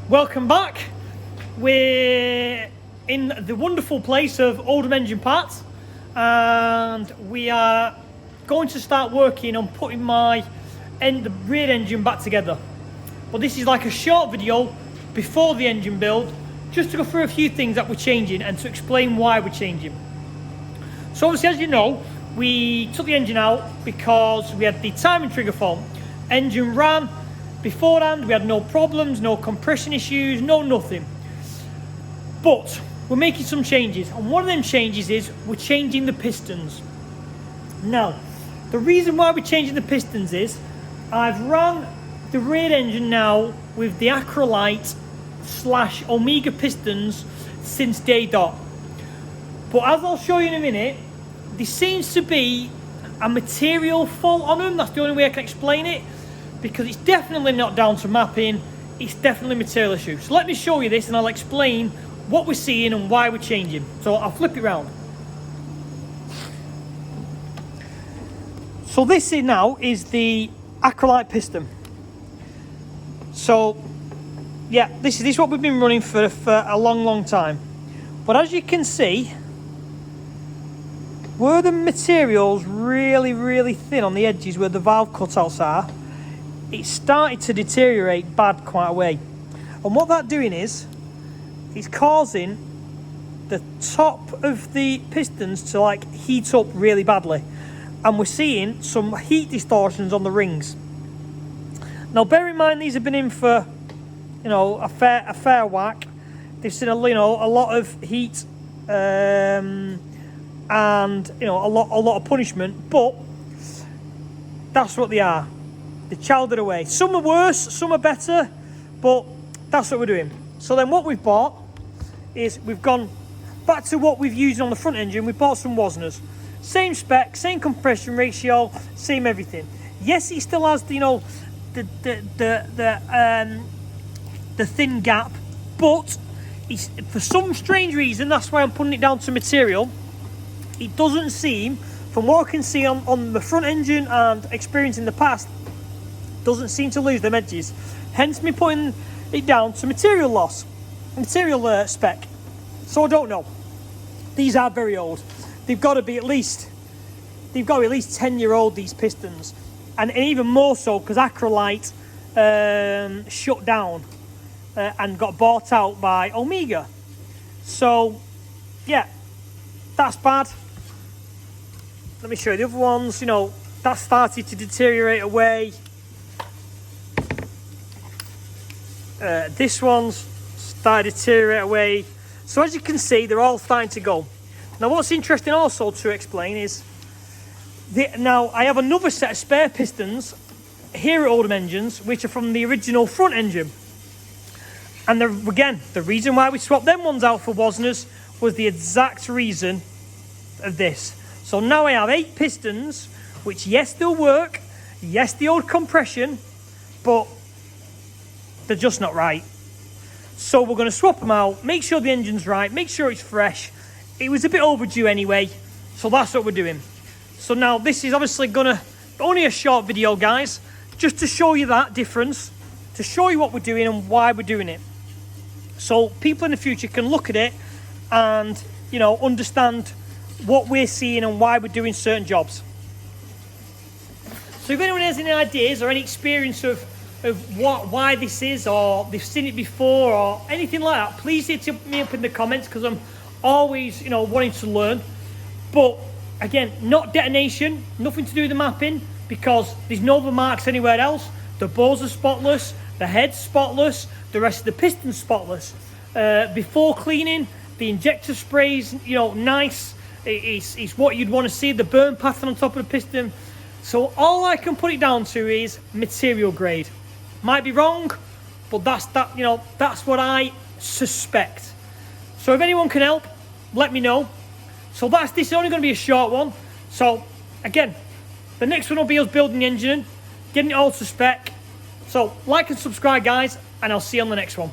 Welcome back. We're in the wonderful place of Oldham Engine Parts, and we are going to start working on putting the rear engine back together. But this is like a short video before the engine build, just to go through a few things that we're changing and to explain why we're changing. So obviously, as you know, we took the engine out because we had the timing trigger fault. Engine ran beforehand, we had no problems, no compression issues, no nothing. But we're making some changes, and one of them changes is we're changing the pistons. Now, the reason why we're changing the pistons is I've ran the rear engine now with the Acrolite / Omega pistons since day dot. But as I'll show you in a minute, there seems to be a material fault on them. That's the only way I can explain it, because it's definitely not down to mapping, it's definitely a material issue. So let me show you this and I'll explain what we're seeing and why we're changing. So I'll flip it around. So this now is the Acrolite piston. So yeah, this is what we've been running for a long time. But as you can see, where the material's really thin on the edges where the valve cutouts are, it started to deteriorate bad quite a way. And what that's doing is it's causing the top of the pistons to like heat up really badly, and we're seeing some heat distortions on the rings. Now bear in mind, these have been in for, you know, a fair whack. They've seen a lot of heat and, you know, a lot of punishment, but that's what they are. They chowdered away. Some are worse, some are better, but that's what we're doing. So then what we've bought is we've gone back to what we've used on the front engine. We bought some Wasners. Same spec, same compression ratio, same everything. Yes, it still has the, you know, the thin gap, but it's, for some strange reason, that's why I'm putting it down to material, it doesn't seem, from what I can see on the front engine and experience in the past, doesn't seem to lose them edges. Hence me putting it down to material loss, material spec. So I don't know. These are very old. They've got to be at least 10-year-old, these pistons, and even more so because Acrolite shut down and got bought out by Omega. So yeah, that's bad. Let me show you the other ones. You know, that started to deteriorate away. This one's started to deteriorate away. So as you can see, they're all starting to go. Now what's interesting also to explain is, now I have another set of spare pistons here at Oldham Engines, which are from the original front engine. And again, the reason why we swapped them ones out for Wasners was the exact reason of this. So now I have 8 pistons, which yes, they'll work, yes, the old compression, but they're just not right. So we're going to swap them out, make sure the engine's right, make sure it's fresh. It was a bit overdue anyway, so that's what we're doing. So now this is obviously only a short video, guys, just to show you that difference, to show you what we're doing and why we're doing it. So people in the future can look at it and, you know, understand what we're seeing and why we're doing certain jobs. So if anyone has any ideas or any experience of why this is, or they've seen it before or anything like that, please hit me up in the comments, because I'm always, you know, wanting to learn. But again, not detonation, nothing to do with the mapping, because there's no other marks anywhere else. The bows are spotless, the head's spotless, the rest of the piston's spotless. Before cleaning, the injector spray's, you know, nice. It's what you'd want to see, the burn pattern on top of the piston. So all I can put it down to is material grade. Might be wrong, but that's what I suspect. So if anyone can help, let me know. So this is only going to be a short one. So again, the next one will be us building the engine, getting it all to spec, So like and subscribe, guys, and I'll see you on the next one.